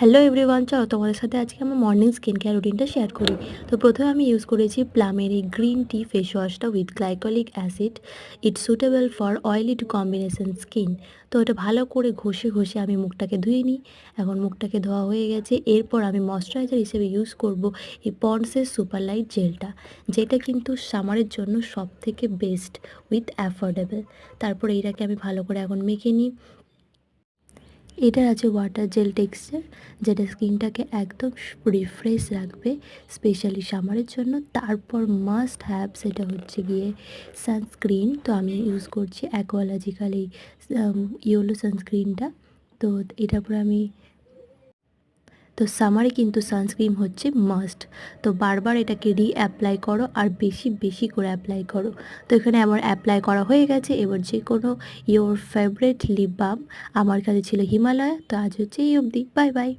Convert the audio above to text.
Hello everyone, চলো তোমাদের সাথে আজকে আমার মর্নিং স্কিন কেয়ার রুটিনটা শেয়ার করি। তো প্রথমে আমি ইউজ করেছি প্লামের এই গ্রিন টি ফেস ওয়াশটা with glycolic acid. It's suitable for oily to combination skin. তো এটা ভালো করে ঘষে ঘষে আমি মুখটাকে ধুয়ে নিই। এখন মুখটাকে ধোয়া হয়ে গেছে, এরপর আমি ময়শ্চারাইজার হিসেবে ইউজ করব এই পন্ডসের সুপার লাইট জেলটা, যেটা কিন্তু সামারের জন্য সব থেকে বেস্ট উইথ অ্যাফোর্ডেবল। তারপর এইটাকে আমি ভালো করে এখন মেখে নিই। এটার আছে ওয়াটার জেল টেক্সচার, যেটা স্কিনটাকে একদম রিফ্রেশ রাখবে স্পেশালি সামারের জন্য। তারপর মাস্ট হ্যাভ সেটা হচ্ছে গিয়ে সানস্ক্রিন। তো আমি ইউজ করছি অ্যাকোয়ালজিক্যাল এই ইয়েলো সানস্ক্রিনটা। তো এটার পর আমি তো সামারে কিন্তু সানস্ক্রিন হচ্ছে মাস্ট। তো বারবার এটাকে অ্যাপ্লাই করো আর বেশি বেশি করে অ্যাপ্লাই করো। তো এখানে আমার অ্যাপ্লাই করা হয়ে গেছে। এবার যে কোনো ইয়োর ফেভারিট লিপ বাম, আমার কাছে ছিল হিমালয়া। তো আজ হচ্ছে এই অবধি, বাই বাই।